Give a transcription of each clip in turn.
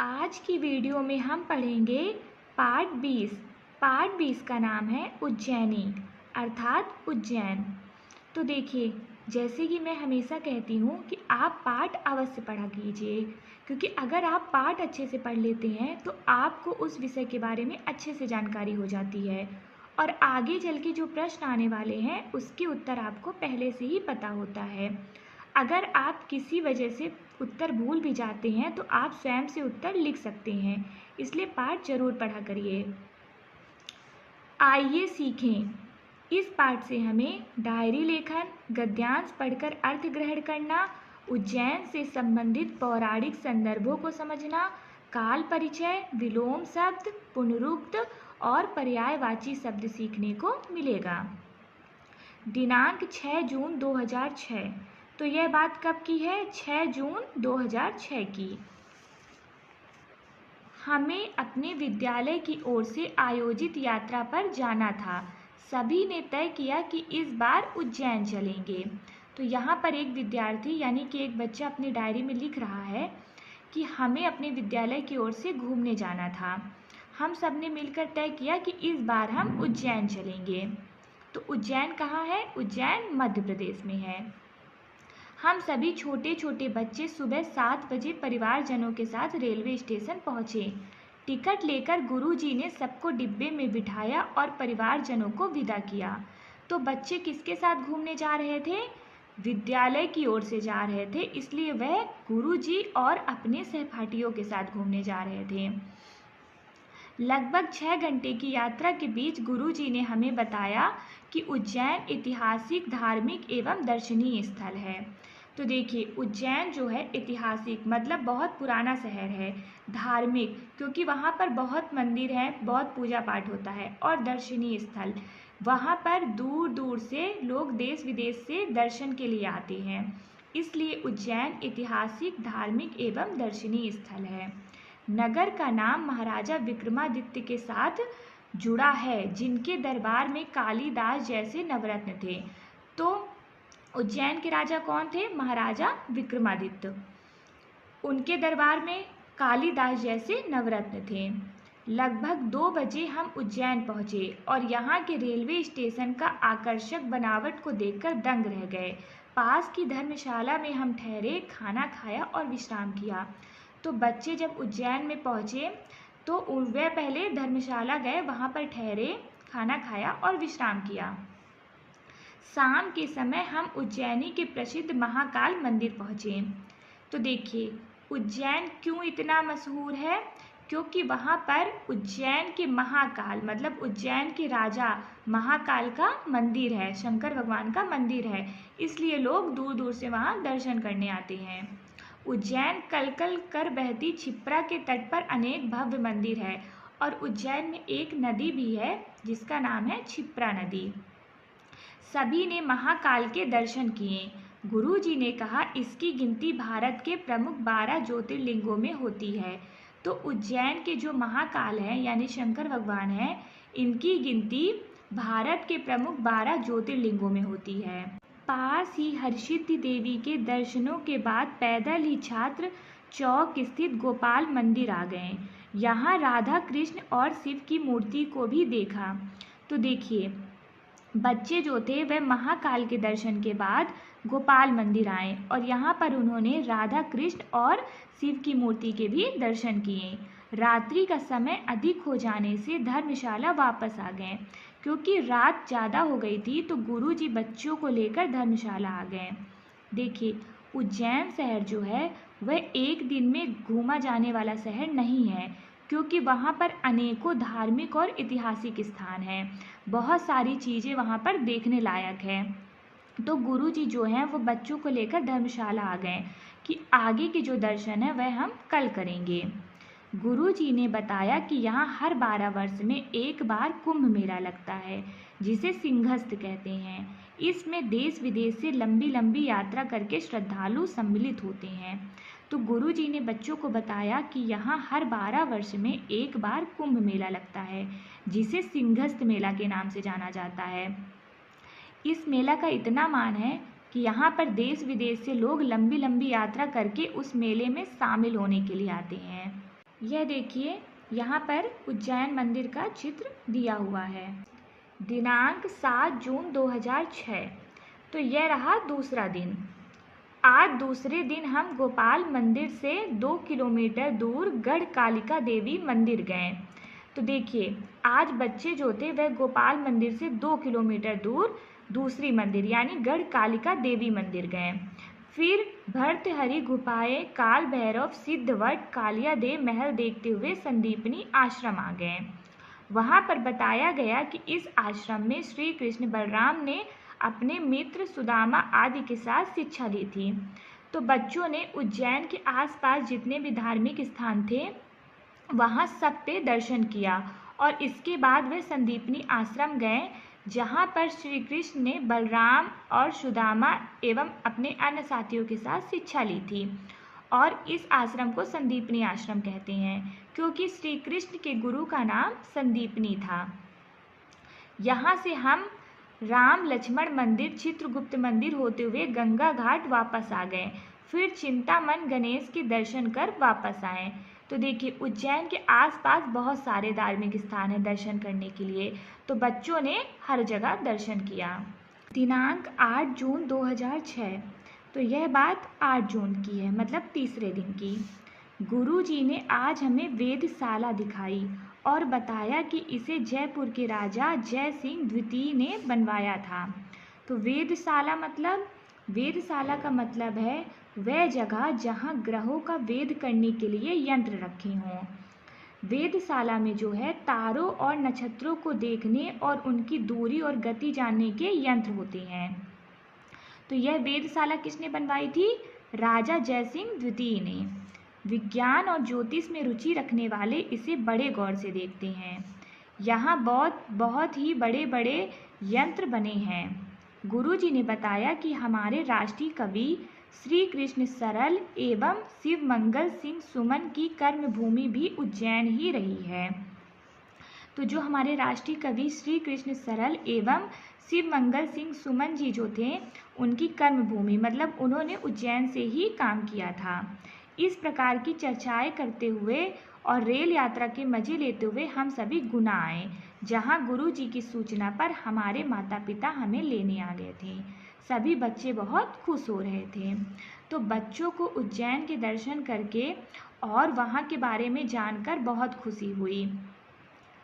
आज की वीडियो में हम पढ़ेंगे पार्ट 20। पार्ट 20 का नाम है उज्जैनी अर्थात उज्जैन। तो देखिए, जैसे कि मैं हमेशा कहती हूँ कि आप पाठ अवश्य पढ़ा कीजिए, क्योंकि अगर आप पाठ अच्छे से पढ़ लेते हैं तो आपको उस विषय के बारे में अच्छे से जानकारी हो जाती है और आगे चल के जो प्रश्न आने वाले हैं उसके उत्तर आपको पहले से ही पता होता है। अगर आप किसी वजह से उत्तर भूल भी जाते हैं तो आप स्वयं से उत्तर लिख सकते हैं, इसलिए पाठ जरूर पढ़ा करिए। आइए सीखें। इस पाठ से हमें डायरी लेखन, गद्यांश पढ़कर अर्थ ग्रहण करना, उज्जैन से संबंधित पौराणिक संदर्भों को समझना, काल परिचय, विलोम शब्द, पुनरुक्त और पर्यायवाची शब्द सीखने को मिलेगा। दिनांक 6 जून 2006। तो यह बात कब की है? 6 जून 2006 की। हमें अपने विद्यालय की ओर से आयोजित यात्रा पर जाना था। सभी ने तय किया कि इस बार उज्जैन चलेंगे। तो यहाँ पर एक विद्यार्थी यानी कि एक बच्चा अपनी डायरी में लिख रहा है कि हमें अपने विद्यालय की ओर से घूमने जाना था। हम सब ने मिलकर तय किया कि इस बार हम उज्जैन चलेंगे। तो उज्जैन कहाँ है? उज्जैन मध्य प्रदेश में है। हम सभी छोटे छोटे बच्चे सुबह 7 बजे परिवारजनों के साथ रेलवे स्टेशन पहुँचे। टिकट लेकर गुरुजी ने सबको डिब्बे में बिठाया और परिवारजनों को विदा किया। तो बच्चे किसके साथ घूमने जा रहे थे? विद्यालय की ओर से जा रहे थे, इसलिए वह गुरुजी और अपने सहपाठियों के साथ घूमने जा रहे थे। लगभग 6 घंटे की यात्रा के बीच गुरुजी ने हमें बताया कि उज्जैन ऐतिहासिक, धार्मिक एवं दर्शनीय स्थल है। तो देखिए, उज्जैन जो है ऐतिहासिक मतलब बहुत पुराना शहर है, धार्मिक क्योंकि वहाँ पर बहुत मंदिर हैं, बहुत पूजा पाठ होता है, और दर्शनीय स्थल वहाँ पर दूर दूर से लोग देश विदेश से दर्शन के लिए आते हैं, इसलिए उज्जैन ऐतिहासिक, धार्मिक एवं दर्शनीय स्थल है। नगर का नाम महाराजा विक्रमादित्य के साथ जुड़ा है, जिनके दरबार में कालिदास जैसे नवरत्न थे। तो उज्जैन के राजा कौन थे? महाराजा विक्रमादित्य। उनके दरबार में कालिदास जैसे नवरत्न थे। लगभग 2 बजे हम उज्जैन पहुँचे और यहाँ के रेलवे स्टेशन का आकर्षक बनावट को देखकर दंग रह गए। पास की धर्मशाला में हम ठहरे, खाना खाया और विश्राम किया। तो बच्चे जब उज्जैन में पहुँचे तो वे पहले धर्मशाला गए, वहाँ पर ठहरे, खाना खाया और विश्राम किया। शाम के समय हम उज्जैनी के प्रसिद्ध महाकाल मंदिर पहुँचे। तो देखिए, उज्जैन क्यों इतना मशहूर है? क्योंकि वहाँ पर उज्जैन के महाकाल मतलब उज्जैन के राजा महाकाल का मंदिर है, शंकर भगवान का मंदिर है, इसलिए लोग दूर दूर से वहाँ दर्शन करने आते हैं। उज्जैन कलकल कर बहती क्षिप्रा के तट पर अनेक भव्य मंदिर है और उज्जैन में एक नदी भी है जिसका नाम है क्षिप्रा नदी। सभी ने महाकाल के दर्शन किए। गुरुजी ने कहा इसकी गिनती भारत के प्रमुख 12 ज्योतिर्लिंगों में होती है। तो उज्जैन के जो महाकाल हैं यानी शंकर भगवान हैं, इनकी गिनती भारत के प्रमुख 12 ज्योतिर्लिंगों में होती है। पास ही हरसिद्धि देवी के दर्शनों के बाद पैदल ही छात्र चौक स्थित गोपाल मंदिर आ गए। यहाँ राधा कृष्ण और शिव की मूर्ति को भी देखा। तो देखिए, बच्चे जो थे वह महाकाल के दर्शन के बाद गोपाल मंदिर आए और यहाँ पर उन्होंने राधा कृष्ण और शिव की मूर्ति के भी दर्शन किए। रात्रि का समय अधिक हो जाने से धर्मशाला वापस आ गए। क्योंकि रात ज़्यादा हो गई थी तो गुरुजी बच्चों को लेकर धर्मशाला आ गए। देखिए, उज्जैन शहर जो है वह एक दिन में घूमा जाने वाला शहर नहीं है, क्योंकि वहाँ पर अनेकों धार्मिक और ऐतिहासिक स्थान हैं, बहुत सारी चीज़ें वहाँ पर देखने लायक है। तो गुरुजी जो हैं वो बच्चों को लेकर धर्मशाला आ गए कि आगे के जो दर्शन है वह हम कल करेंगे। गुरुजी ने बताया कि यहाँ हर 12 वर्ष में एक बार कुंभ मेला लगता है, जिसे सिंहस्थ कहते हैं। इसमें देश विदेश से लंबी लंबी यात्रा करके श्रद्धालु सम्मिलित होते हैं। तो गुरुजी ने बच्चों को बताया कि यहाँ हर 12 वर्ष में एक बार कुंभ मेला लगता है, जिसे सिंहस्थ मेला के नाम से जाना जाता है। इस मेला का इतना मान है कि यहाँ पर देश विदेश से लोग लंबी लंबी यात्रा करके उस मेले में शामिल होने के लिए आते हैं। यह देखिए, यहाँ पर उज्जैन मंदिर का चित्र दिया हुआ है। दिनांक 7 जून 2006। तो यह रहा दूसरा दिन। आज दूसरे दिन हम गोपाल मंदिर से 2 किलोमीटर दूर गढ़ कालिका देवी मंदिर गए। तो देखिए, आज बच्चे जो थे वह गोपाल मंदिर से 2 किलोमीटर दूर दूसरी मंदिर यानी गढ़ कालिका देवी मंदिर गए। फिर भर्तहरि गुफाएं, काल भैरव, सिद्धवट, कालिया देव महल देखते हुए संदीपनी आश्रम आ गए। वहाँ पर बताया गया कि इस आश्रम में श्री कृष्ण बलराम ने अपने मित्र सुदामा आदि के साथ शिक्षा ली थी। तो बच्चों ने उज्जैन के आसपास जितने भी धार्मिक स्थान थे वहाँ सब पे दर्शन किया और इसके बाद वे संदीपनी आश्रम गए, जहाँ पर श्री कृष्ण ने बलराम और सुदामा एवं अपने अन्य साथियों के साथ शिक्षा ली थी। और इस आश्रम को संदीपनी आश्रम कहते हैं क्योंकि श्री कृष्ण के गुरु का नाम संदीपनी था। यहाँ से हम राम लक्ष्मण मंदिर, चित्रगुप्त मंदिर होते हुए गंगा घाट वापस आ गए। फिर चिंतामन गणेश के दर्शन कर वापस आए। तो देखिए, उज्जैन के आसपास बहुत सारे धार्मिक स्थान हैं दर्शन करने के लिए, तो बच्चों ने हर जगह दर्शन किया। दिनांक 8 जून 2006। तो यह बात 8 जून की है, मतलब तीसरे दिन की। गुरुजी ने आज हमें वेदशाला दिखाई और बताया कि इसे जयपुर के राजा जय सिंह द्वितीय ने बनवाया था। तो वेदशाला का मतलब है वह जगह जहाँ ग्रहों का वेद करने के लिए यंत्र रखे हों। वेदशाला में जो है तारों और नक्षत्रों को देखने और उनकी दूरी और गति जानने के यंत्र होते हैं। तो यह वेदशाला किसने बनवाई थी? राजा जयसिंह द्वितीय ने। विज्ञान और ज्योतिष में रुचि रखने वाले इसे बड़े गौर से देखते हैं। यहाँ बहुत ही बड़े बड़े यंत्र बने हैं। गुरुजी ने बताया कि हमारे राष्ट्रीय कवि श्री कृष्ण सरल एवं शिव मंगल सिंह सुमन की कर्म भूमि भी उज्जैन ही रही है। तो जो हमारे राष्ट्रीय कवि श्री कृष्ण सरल एवं शिव मंगल सिंह सुमन जी जो थे, उनकी कर्म भूमि मतलब उन्होंने उज्जैन से ही काम किया था। इस प्रकार की चर्चाएं करते हुए और रेल यात्रा के मजे लेते हुए हम सभी गुना आए, जहां गुरु जी की सूचना पर हमारे माता पिता हमें लेने आ गए थे। सभी बच्चे बहुत खुश हो रहे थे। तो बच्चों को उज्जैन के दर्शन करके और वहाँ के बारे में जानकर बहुत खुशी हुई।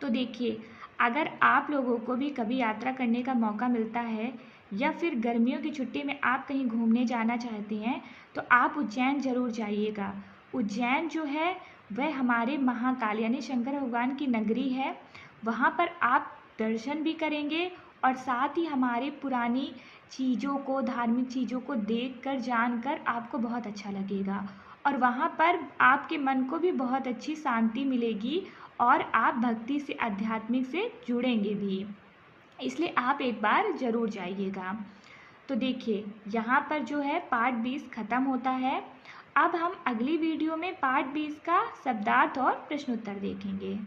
तो देखिए, अगर आप लोगों को भी कभी यात्रा करने का मौका मिलता है या फिर गर्मियों की छुट्टी में आप कहीं घूमने जाना चाहते हैं तो आप उज्जैन ज़रूर जाइएगा। उज्जैन जो है वह हमारे महाकाल यानी शंकर भगवान की नगरी है। वहाँ पर आप दर्शन भी करेंगे और साथ ही हमारे पुरानी चीज़ों को, धार्मिक चीज़ों को देखकर जानकर आपको बहुत अच्छा लगेगा और वहाँ पर आपके मन को भी बहुत अच्छी शांति मिलेगी और आप भक्ति से, आध्यात्मिक से जुड़ेंगे भी। इसलिए आप एक बार ज़रूर जाइएगा। तो देखिए, यहाँ पर जो है पार्ट 20 ख़त्म होता है। अब हम अगली वीडियो में पार्ट 20 का शब्दार्थ और प्रश्नोत्तर देखेंगे।